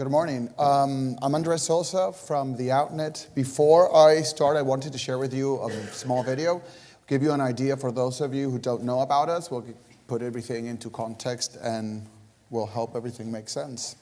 Good morning. I'm Andres Sosa from the Outnet. Before I start, I wanted to share with you a small video, give you an idea for those of you who don't know about us. We'll put everything into context and we'll help everything make sense.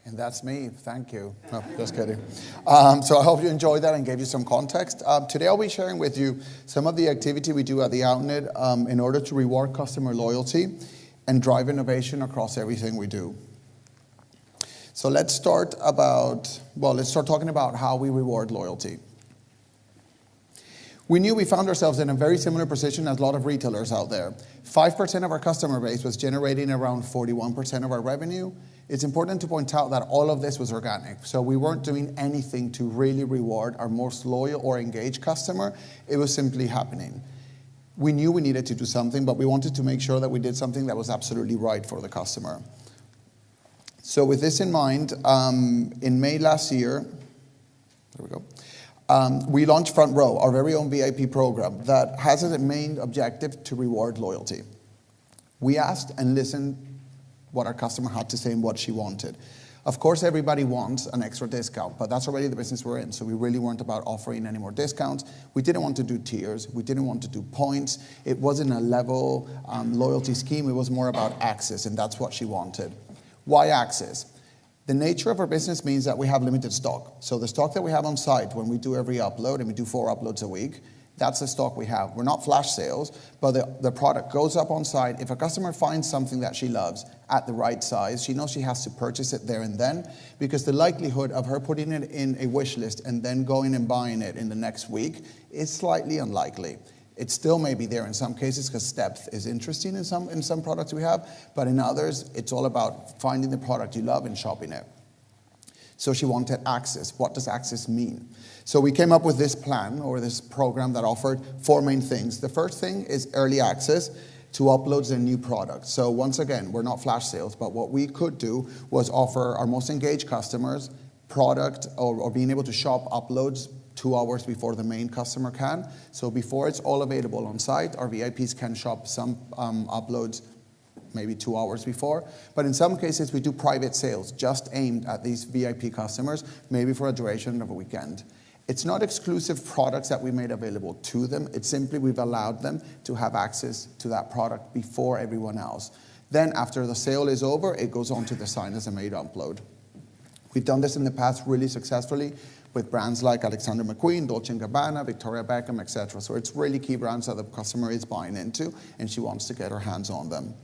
And that's me. Thank you. No, just kidding. So I hope you enjoyed that and gave you some context. Today I'll be sharing with you some of the activity we do at the Outnet in order to reward customer loyalty and drive innovation across everything we do. So let's start talking about how we reward loyalty. We knew we found ourselves in a very similar position as a lot of retailers out there. 5% of our customer base was generating around 41% of our revenue. It's important to point out that all of this was organic. So we weren't doing anything to really reward our most loyal or engaged customer. It was simply happening. We knew we needed to do something, but we wanted to make sure that we did something that was absolutely right for the customer. So with this in mind, in May last year, we launched Front Row, our very own VIP program that has as a main objective to reward loyalty. We asked and listened what our customer had to say and what she wanted. Of course, everybody wants an extra discount, but that's already the business we're in, so we really weren't about offering any more discounts. We didn't want to do tiers. We didn't want to do points. It wasn't a level loyalty scheme. It was more about access, and that's what she wanted. Why access? The nature of our business means that we have limited stock. So the stock that we have on site when we do every upload, and we do 4 uploads a week, that's the stock we have. We're not flash sales, but the product goes up on site. If a customer finds something that she loves at the right size, she knows she has to purchase it there and then, because the likelihood of her putting it in a wish list and then going and buying it in the next week is slightly unlikely. It still may be there in some cases because depth is interesting in some products we have, but in others, it's all about finding the product you love and shopping it. So she wanted access. What does access mean? So we came up with this plan or this program that offered 4 main things. The first thing is early access to uploads and new products. So once again, we're not flash sales, but what we could do was offer our most engaged customers product or being able to shop uploads 2 hours before the main customer can. So before it's all available on site, our VIPs can shop some uploads maybe 2 hours before. But in some cases, we do private sales just aimed at these VIP customers, maybe for a duration of a weekend. It's not exclusive products that we made available to them. It's simply we've allowed them to have access to that product before everyone else. Then after the sale is over, it goes on to the sign as a made upload. We've done this in the past really successfully with brands like Alexander McQueen, Dolce & Gabbana, Victoria Beckham, etc. So it's really key brands that the customer is buying into and she wants to get her hands on them.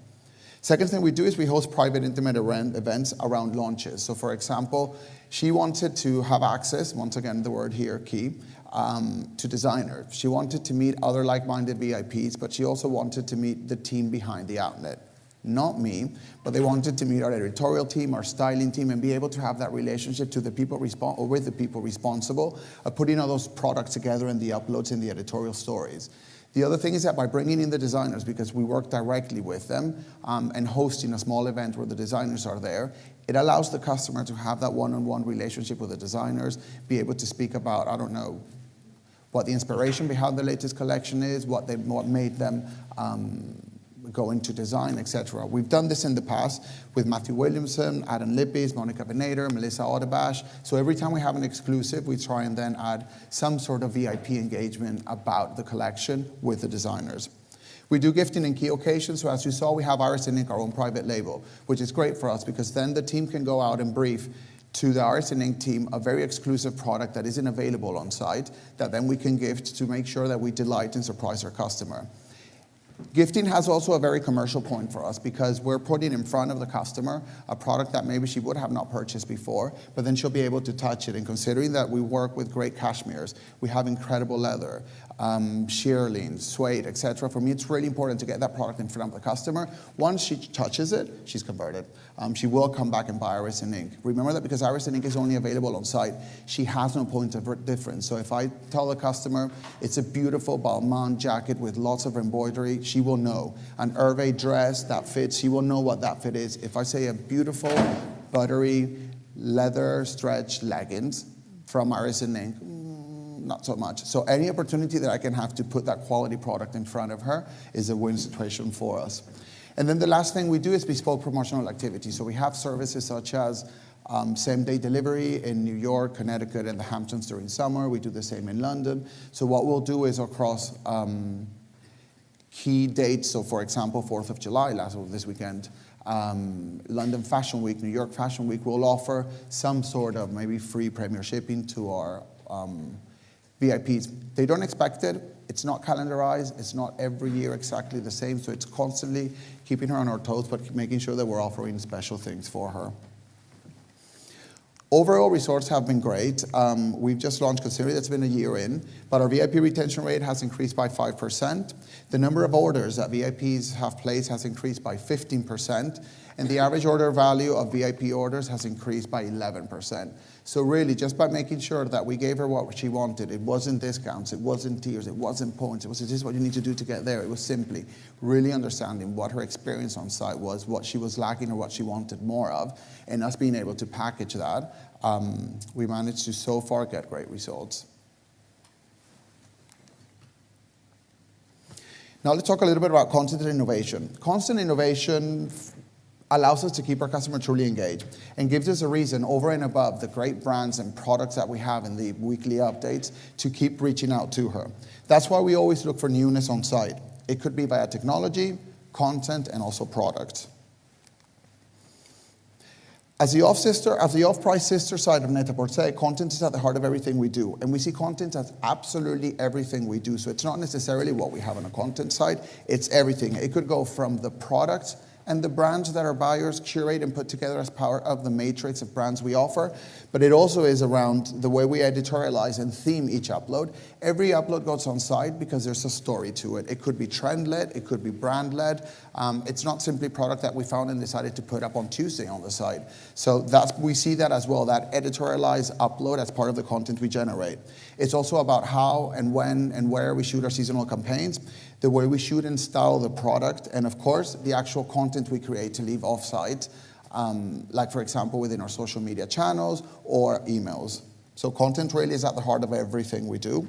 Second thing we do is we host private intimate events around launches. So for example, she wanted to have access, once again the word here, key, to designers. She wanted to meet other like-minded VIPs, but she also wanted to meet the team behind the outlet. Not me, but they wanted to meet our editorial team, our styling team, and be able to have that relationship to the people with the people responsible of putting all those products together in the uploads and the editorial stories. The other thing is that by bringing in the designers, because we work directly with them and hosting a small event where the designers are there, it allows the customer to have that one-on-one relationship with the designers, be able to speak about, I don't know, what the inspiration behind the latest collection is, what made them go into design, etc. We've done this in the past with Matthew Williamson, Adam Lippis, Monica Venator, Melissa Audebash. So every time we have an exclusive, we try and then add some sort of VIP engagement about the collection with the designers. We do gifting in key occasions. So as you saw, we have Iris & Ink, our own private label, which is great for us because then the team can go out and brief to the Iris & Ink team a very exclusive product that isn't available on site that then we can gift to make sure that we delight and surprise our customer. Gifting has also a very commercial point for us because we're putting in front of the customer a product that maybe she would have not purchased before, but then she'll be able to touch it. And considering that we work with great cashmeres, we have incredible leather, shearling, suede, etc. For me, it's really important to get that product in front of the customer. Once she touches it, she's converted. She will come back and buy Iris & Ink. Remember that because Iris & Ink is only available on site, she has no point of difference. So if I tell the customer it's a beautiful Balmain jacket with lots of embroidery, she will know. An Hervé dress that fits, she will know what that fit is. If I say a beautiful, buttery, leather stretch leggings from Iris & Ink, not so much. So any opportunity that I can have to put that quality product in front of her is a win situation for us. And then the last thing we do is bespoke promotional activity. So we have services such as same-day delivery in New York, Connecticut, and the Hamptons during summer. We do the same in London. So what we'll do is across key dates, so for example, 4th of July, this weekend, London Fashion Week, New York Fashion Week, we'll offer some sort of maybe free premier shipping to our VIPs. They don't expect it. It's not calendarized. It's not every year exactly the same. So it's constantly keeping her on her toes, but making sure that we're offering special things for her. Overall, results have been great. We've just launched, considering it's been a year in, but our VIP retention rate has increased by 5%. The number of orders that VIPs have placed has increased by 15%, and the average order value of VIP orders has increased by 11%. So really, just by making sure that we gave her what she wanted, it wasn't discounts, it wasn't tiers, it wasn't points, it was this is what you need to do to get there. It was simply really understanding what her experience on site was, what she was lacking or what she wanted more of, and us being able to package that, we managed to so far get great results. Now let's talk a little bit about constant innovation. Constant innovation allows us to keep our customer truly engaged and gives us a reason over and above the great brands and products that we have in the weekly updates to keep reaching out to her. That's why we always look for newness on site. It could be via technology, content, and also products. As the off-price sister side of Net-a-Porter, content is at the heart of everything we do. And we see content as absolutely everything we do. So it's not necessarily what we have on a content side, it's everything. It could go from the products and the brands that our buyers curate and put together as part of the matrix of brands we offer. But it also is around the way we editorialize and theme each upload. Every upload goes on site because there's a story to it. It could be trend-led, it could be brand-led. It's not simply product that we found and decided to put up on Tuesday on the site. So we see that as well, that editorialized upload as part of the content we generate. It's also about how and when and where we shoot our seasonal campaigns, the way we shoot and style the product, and of course, the actual content we create to leave off-site, like for example, within our social media channels or emails. So content really is at the heart of everything we do.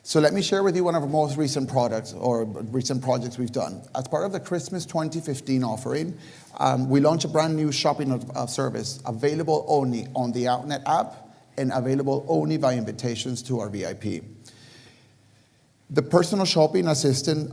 So let me share with you one of our most recent products or recent projects we've done. As part of the Christmas 2015 offering, we launched a brand new shopping service available only on the Outnet app and available only by invitations to our VIP. The personal shopping assistant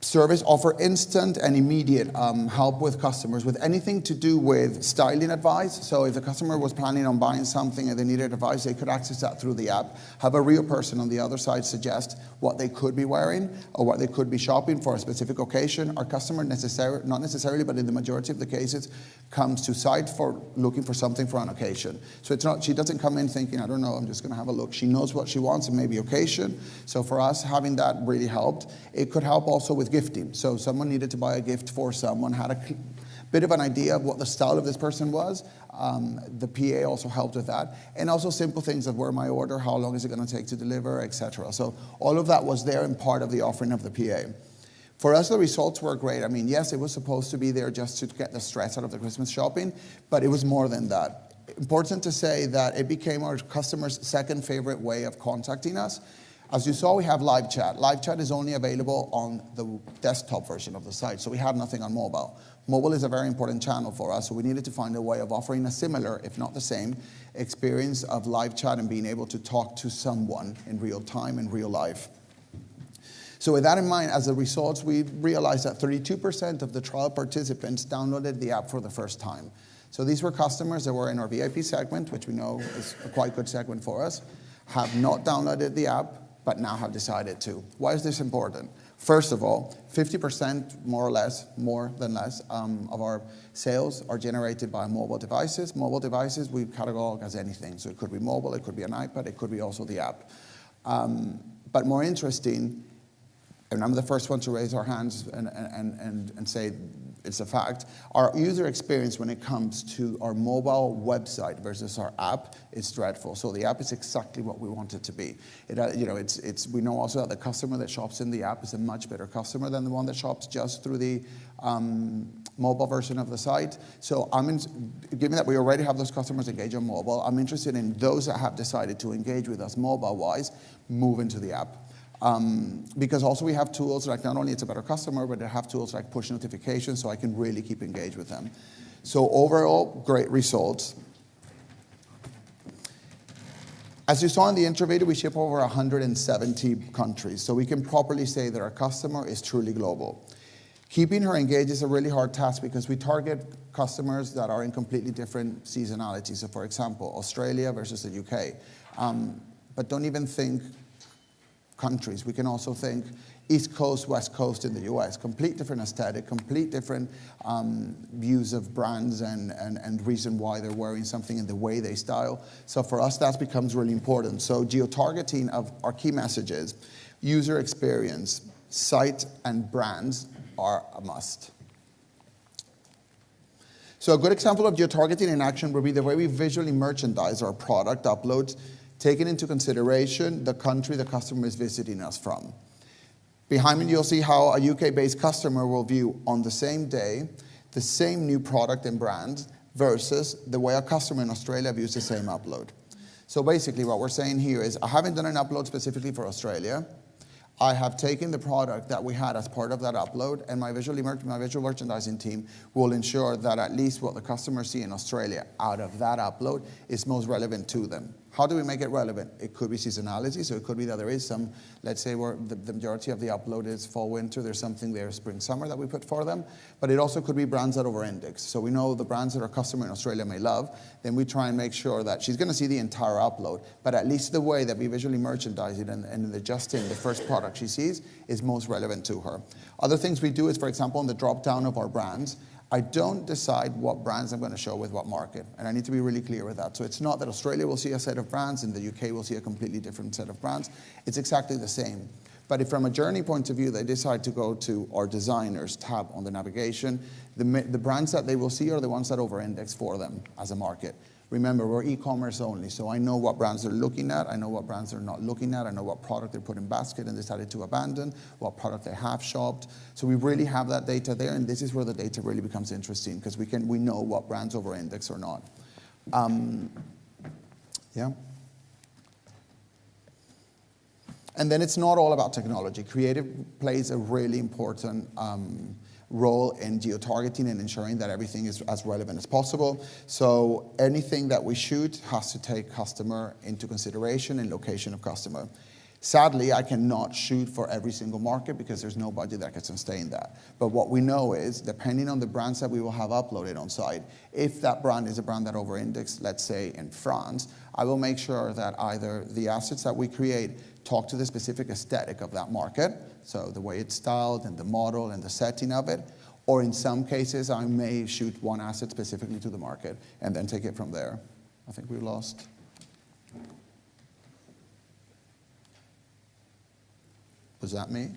service offer instant and immediate help with customers with anything to do with styling advice. So if the customer was planning on buying something and they needed advice, they could access that through the app. Have a real person on the other side suggest what they could be wearing or what they could be shopping for a specific occasion. Our customer not necessarily, but in the majority of the cases, comes to site for looking for something for an occasion. So it's not, she doesn't come in thinking, I don't know, I'm just going to have a look. She knows what she wants and maybe occasion. So for us, having that really helped. It could help also with gifting. So someone needed to buy a gift for someone, had a bit of an idea of what the style of this person was. The PA also helped with that. And also simple things of where my order, how long is it going to take to deliver, etc. So all of that was there and part of the offering of the PA. For us, the results were great. I mean, yes, it was supposed to be there just to get the stress out of the Christmas shopping, but it was more than that. Important to say that it became our customers' second favorite way of contacting us. As you saw, we have live chat. Live chat is only available on the desktop version of the site, so we have nothing on mobile. Mobile is a very important channel for us, so we needed to find a way of offering a similar, if not the same, experience of live chat and being able to talk to someone in real time, in real life. So with that in mind, as a result, we realized that 32% of the trial participants downloaded the app for the first time. So these were customers that were in our VIP segment, which we know is a quite good segment for us, have not downloaded the app, but now have decided to. Why is this important? First of all, 50% more or less, more than less, of our sales are generated by mobile devices. Mobile devices we categorize as anything. So it could be mobile, it could be an iPad, it could be also the app. But more interesting, and I'm the first one to raise our hands and say it's a fact, our user experience when it comes to our mobile website versus our app is dreadful. So the app is exactly what we want it to be. We know also that the customer that shops in the app is a much better customer than the one that shops just through the mobile version of the site. So given that we already have those customers engaged on mobile, I'm interested in those that have decided to engage with us mobile-wise, move into the app. Because also we have tools like not only it's a better customer, but they have tools like push notifications so I can really keep engaged with them. So overall, great results. As you saw in the intro video, we ship over 170 countries, so we can properly say that our customer is truly global. Keeping her engaged is a really hard task because we target customers that are in completely different seasonalities. So for example, Australia versus the UK. But don't even think countries. We can also think East Coast, West Coast in the US. Complete different aesthetic, complete different views of brands and reason why they're wearing something and the way they style. So for us, that becomes really important. So geo-targeting of our key messages, user experience, site, and brands are a must. So a good example of geo-targeting in action would be the way we visually merchandise our product uploads, taking into consideration the country the customer is visiting us from. Behind me, you'll see how a UK-based customer will view on the same day the same new product and brand versus the way a customer in Australia views the same upload. So basically what we're saying here is I haven't done an upload specifically for Australia. I have taken the product that we had as part of that upload, and my visual merchandising team will ensure that at least what the customers see in Australia out of that upload is most relevant to them. How do we make it relevant? It could be seasonality, so it could be that there is some, let's say where the majority of the upload is fall, winter, there's something there spring, summer that we put for them, but it also could be brands that over-index. So we know the brands that our customer in Australia may love, then we try and make sure that she's gonna see the entire upload, but at least the way that we visually merchandise it and adjusting the first product she sees is most relevant to her. Other things we do is, for example, in the drop down of our brands, I don't decide what brands I'm going to show with what market, and I need to be really clear with that. So it's not that Australia will see a set of brands and the UK will see a completely different set of brands. It's exactly the same. But if from a journey point of view, they decide to go to our designers tab on the navigation, the brands that they will see are the ones that over-index for them as a market. Remember, we're e-commerce only, so I know what brands they're looking at, I know what brands they're not looking at, I know what product they put in basket and decided to abandon, what product they have shopped. So we really have that data there, and this is where the data really becomes interesting, because we know what brands over-index or not. Yeah. And then it's not all about technology. Creative plays a really important role in geo-targeting and ensuring that everything is as relevant as possible. So anything that we shoot has to take customer into consideration and location of customer. Sadly, I cannot shoot for every single market because there's no budget that can sustain that. But what we know is, depending on the brands that we will have uploaded on site, if that brand is a brand that over-indexed, let's say in France, I will make sure that either the assets that we create talk to the specific aesthetic of that market, so the way it's styled and the model and the setting of it, or in some cases I may shoot one asset specifically to the market and then take it from there. I think we lost. Was that me?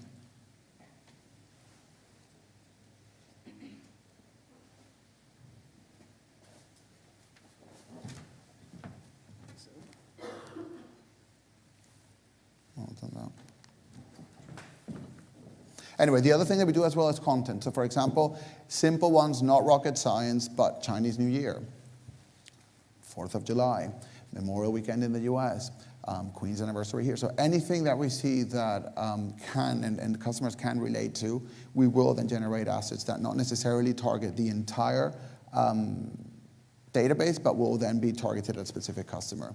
Anyway, the other thing that we do as well is content. So for example, simple ones, not rocket science, but Chinese New Year, 4th of July, Memorial Weekend in the US, Queen's anniversary here. So anything that we see that can and customers can relate to, we will then generate assets that not necessarily target the entire database, but will then be targeted at a specific customer.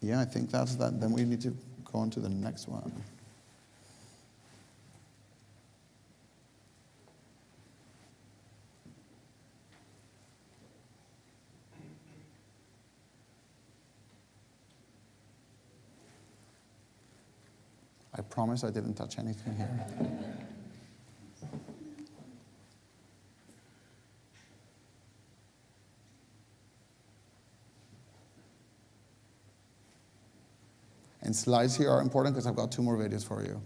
Yeah, I think that's that. Then we need to go on to the next one. I promise I didn't touch anything here. And slides here are important because I've got 2 more videos for you.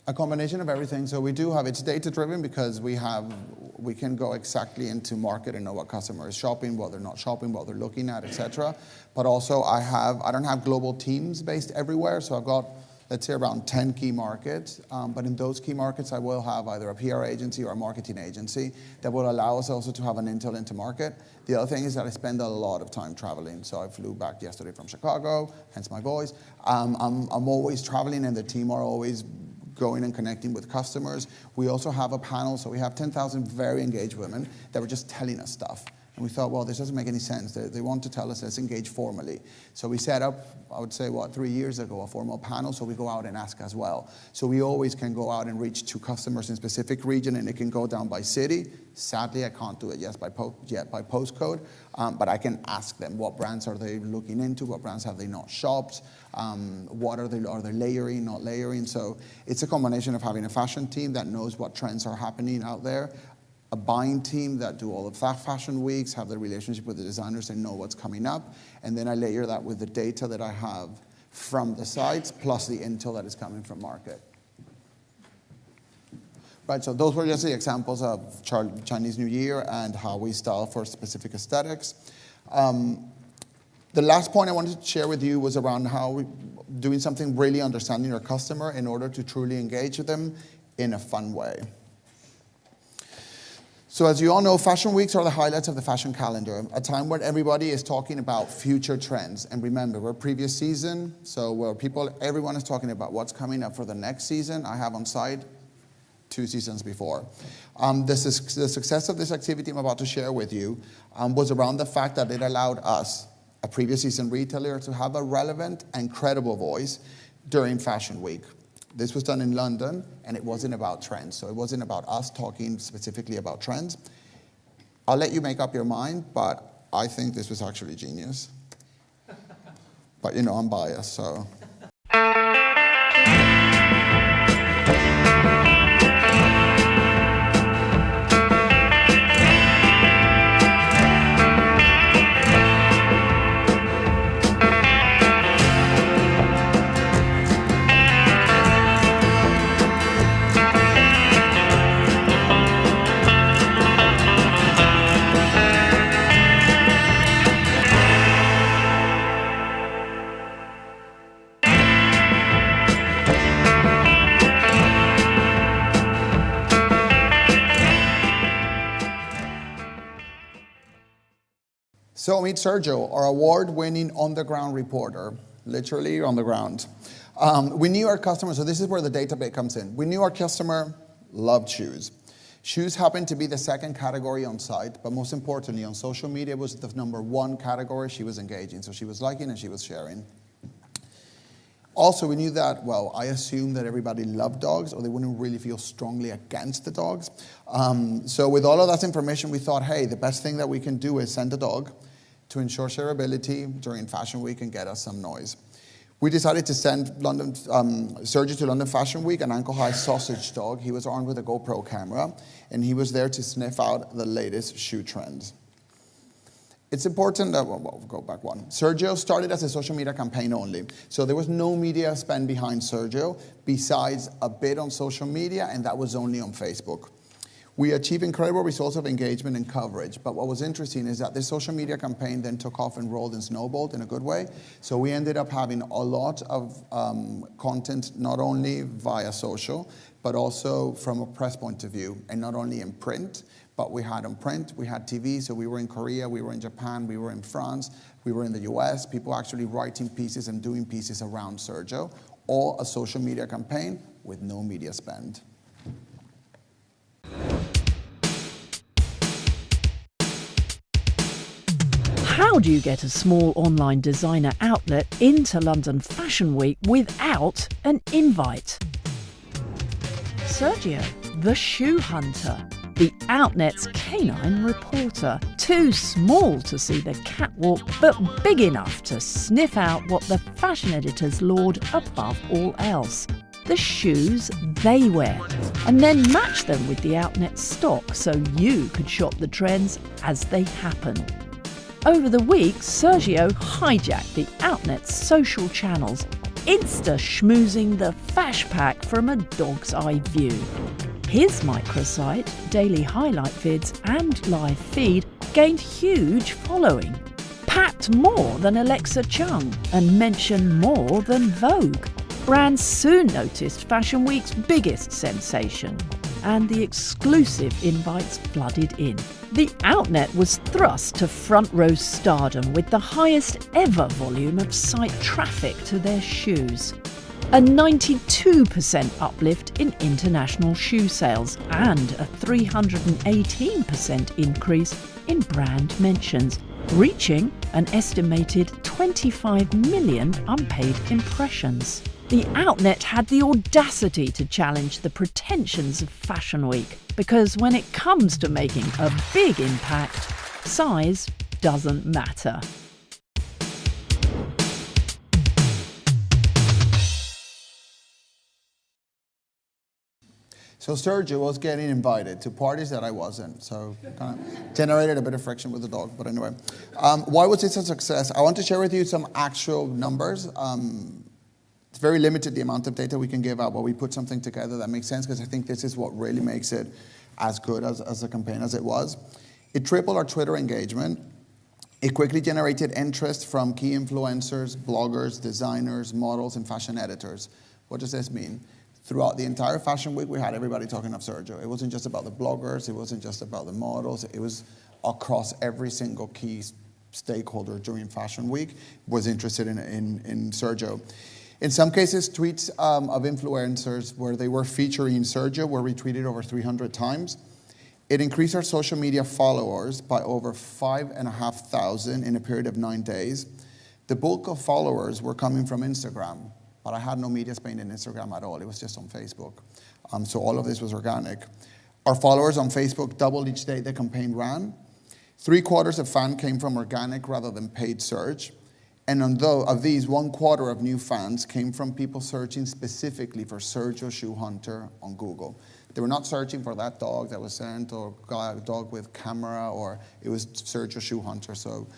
A combination of everything. So we do have, it's data driven because we can go exactly into market and know what customer is shopping, what they're not shopping, what they're looking at, etc. But also I don't have global teams based everywhere. So I've got, let's say, around 10 key markets. But in those key markets, I will have either a PR agency or a marketing agency that will allow us also to have an intel into market. The other thing is that I spend a lot of time traveling. So I flew back yesterday from Chicago, hence my voice. I'm always traveling, and the team are always going and connecting with customers. We also have a panel, so we have 10,000 very engaged women that were just telling us stuff. And we thought, well, this doesn't make any sense. They want to tell us, let's engage formally. So we set up, I would say, 3 years ago, a formal panel, so we go out and ask as well. So we always can go out and reach to customers in specific region, and it can go down by city. Sadly, I can't do it yet by postcode, but I can ask them, what brands are they looking into? What brands have they not shopped? What are they layering, not layering? So it's a combination of having a fashion team that knows what trends are happening out there, a buying team that do all of that fashion weeks, have the relationship with the designers and know what's coming up, and then I layer that with the data that I have from the sites, plus the intel that is coming from market. Right, so those were just the examples of Chinese New Year and how we style for specific aesthetics. The last point I wanted to share with you was around how doing something really understanding your customer in order to truly engage with them in a fun way. So as you all know, fashion weeks are the highlights of the fashion calendar, a time when everybody is talking about future trends. And remember, we're previous season, so where everyone is talking about what's coming up for the next season. I have on site 2 seasons before. The success of this activity I'm about to share with you was around the fact that it allowed us, a previous season retailer, to have a relevant and credible voice during Fashion Week. This was done in London, and it wasn't about trends. So it wasn't about us talking specifically about trends. I'll let you make up your mind, but I think this was actually genius. But you know, I'm biased, so. So meet Sergio, our award-winning on-the-ground reporter, literally on the ground. We knew our customer, so this is where the data bit comes in. We knew our customer loved shoes. Shoes happened to be the second category on site, but most importantly, on social media was the #1 category she was engaging. So she was liking and she was sharing. Also, we knew that, well, I assumed that everybody loved dogs or they wouldn't really feel strongly against the dogs. So with all of that information, we thought, hey, the best thing that we can do is send a dog to ensure shareability during Fashion Week and get us some noise. We decided to send Sergio to London Fashion Week, an ankle-high sausage dog. He was armed with a GoPro camera, and he was there to sniff out the latest shoe trends. It's important that, we'll go back one. Sergio started as a social media campaign only. So there was no media spend behind Sergio besides a bit on social media, and that was only on Facebook. We achieved incredible results of engagement and coverage, but what was interesting is that this social media campaign then took off and rolled and snowballed in a good way. So we ended up having a lot of content, not only via social, but also from a press point of view, and not only in print, but we had on print, we had TV, so we were in Korea, we were in Japan, we were in France, we were in the US, people actually writing pieces and doing pieces around Sergio, all a social media campaign with no media spend. How do you get a small online designer outlet into London Fashion Week without an invite? Sergio, the shoe hunter, the Outnet's canine reporter, too small to see the catwalk, but big enough to sniff out what the fashion editors laud above all else. The shoes they wear, and then match them with the Outnet stock so you could shop the trends as they happen. Over the week, Sergio hijacked the Outnet's social channels, insta-schmoozing the Fash Pack from a dog's eye view. His microsite, daily highlight vids and live feed gained huge following, packed more than Alexa Chung and mentioned more than Vogue. Brands soon noticed Fashion Week's biggest sensation, and the exclusive invites flooded in. The Outnet was thrust to front-row stardom with the highest ever volume of site traffic to their shoes. A 92% uplift in international shoe sales and a 318% increase in brand mentions, reaching an estimated 25 million unpaid impressions. The Outnet had the audacity to challenge the pretensions of Fashion Week, because when it comes to making a big impact, size doesn't matter. So Sergio was getting invited to parties that I wasn't, so kind of generated a bit of friction with the dog, but anyway. Why was this a success? I want to share with you some actual numbers. It's very limited the amount of data we can give out, but we put something together that makes sense, because I think this is what really makes it as good as a campaign as it was. It tripled our Twitter engagement. It quickly generated interest from key influencers, bloggers, designers, models, and fashion editors. What does this mean? Throughout the entire fashion week, we had everybody talking of Sergio. It wasn't just about the bloggers, it wasn't just about the models, it was across every single key stakeholder during fashion week was interested in Sergio. In some cases, tweets of influencers where they were featuring Sergio were retweeted over 300 times. It increased our social media followers by over 5,500 in a period of 9 days. The bulk of followers were coming from Instagram, but I had no media spend in Instagram at all. It was just on Facebook. So all of this was organic. Our followers on Facebook doubled each day the campaign ran. 3/4 of fans came from organic rather than paid search. And of these, 1/4 of new fans came from people searching specifically for Sergio Shoe Hunter on Google. They were not searching for that dog that was sent or dog with camera, or it was Sergio Shoe Hunter. So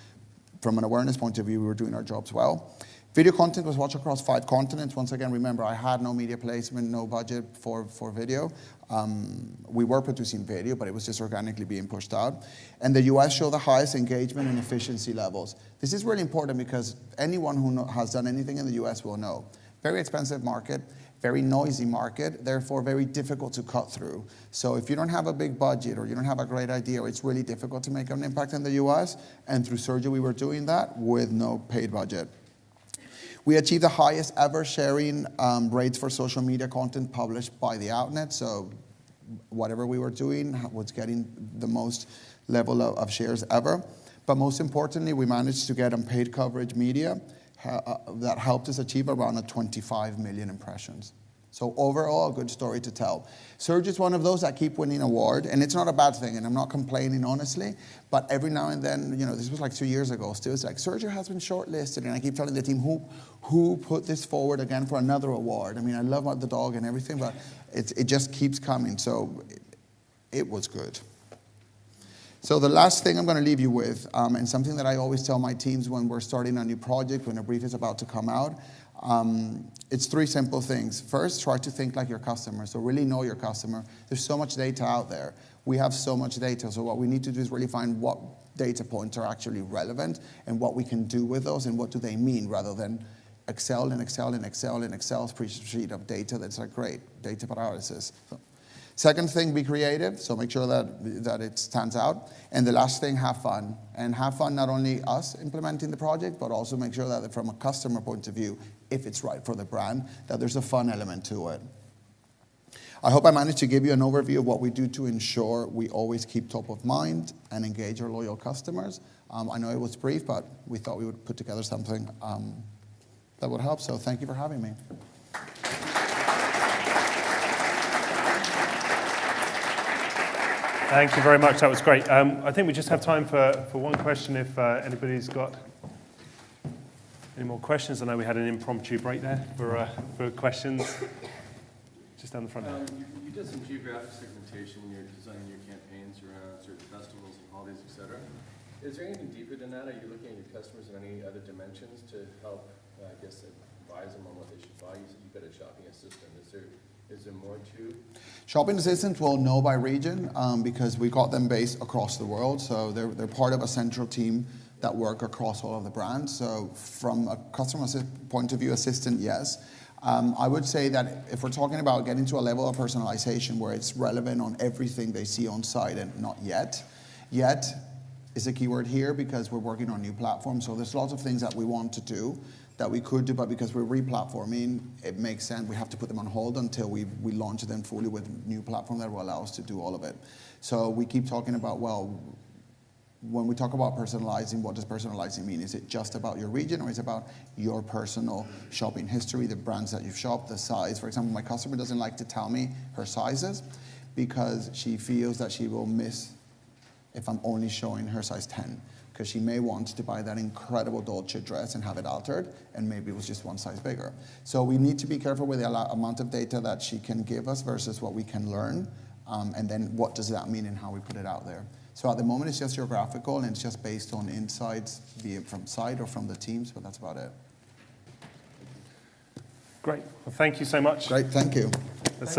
from an awareness point of view, we were doing our jobs well. Video content was watched across 5 continents. Once again, remember, I had no media placement, no budget for video. We were producing video, but it was just organically being pushed out. And the US showed the highest engagement and efficiency levels. This is really important because anyone who has done anything in the US will know. Very expensive market, very noisy market, therefore very difficult to cut through. So if you don't have a big budget or you don't have a great idea, it's really difficult to make an impact in the US. And through Sergio, we were doing that with no paid budget. We achieved the highest ever sharing rates for social media content published by the outlet. So whatever we were doing was getting the most level of shares ever. But most importantly, we managed to get unpaid coverage media that helped us achieve around 25 million impressions. So overall, a good story to tell. Sergio is one of those that keep winning award, and it's not a bad thing, and I'm not complaining, honestly, but every now and then, this was like 2 years ago, still it's like, Sergio has been shortlisted, and I keep telling the team, who put this forward again for another award? I mean, I love the dog and everything, but it just keeps coming, so it was good. So the last thing I'm going to leave you with, and something that I always tell my teams when we're starting a new project, when a brief is about to come out, it's 3 simple things. First, try to think like your customer. So really know your customer. There's so much data out there. We have so much data. So what we need to do is really find what data points are actually relevant and what we can do with those and what do they mean, rather than Excel spreadsheet of data that's like great, data paralysis. So, second thing, be creative. So make sure that it stands out. And the last thing, have fun. And have fun, not only us implementing the project, but also make sure that from a customer point of view, if it's right for the brand, that there's a fun element to it. I hope I managed to give you an overview of what we do to ensure we always keep top of mind and engage our loyal customers. I know it was brief, but we thought we would put together something that would help. So thank you for having me. Thank you very much. That was great. I think we just have time for one question if anybody's got any more questions. I know we had an impromptu break there for questions. Just down the front there. You did some geographic segmentation when you're designing your campaigns around certain festivals and holidays, etc. Is there anything deeper than that? Are you looking at your customers in any other dimensions to help, advise them on what they should buy? You said you've got a shopping assistant. Is there more to? Shopping assistants will know by region because we got them based across the world. So they're part of a central team that work across all of the brands. So from a customer point of view, assistant, yes. I would say that if we're talking about getting to a level of personalization where it's relevant on everything they see on site, and not yet. Yet is a keyword here because we're working on new platforms. So there's lots of things that we want to do that we could do, but because we're re-platforming, it makes sense. We have to put them on hold until we launch them fully with a new platform that will allow us to do all of it. So we keep talking about, well, when we talk about personalizing, what does personalizing mean? Is it just about your region, or is it about your personal shopping history, the brands that you've shopped, the size? For example, my customer doesn't like to tell me her sizes because she feels that she will miss if I'm only showing her size 10. Because she may want to buy that incredible Dolce dress and have it altered, and maybe it was just one size bigger. So we need to be careful with the amount of data that she can give us versus what we can learn, and then what does that mean and how we put it out there. So at the moment, it's just geographical, and it's just based on insights, be it from site or from the teams, but that's about it. Great. Well, thank you so much. Great, thank you. That's,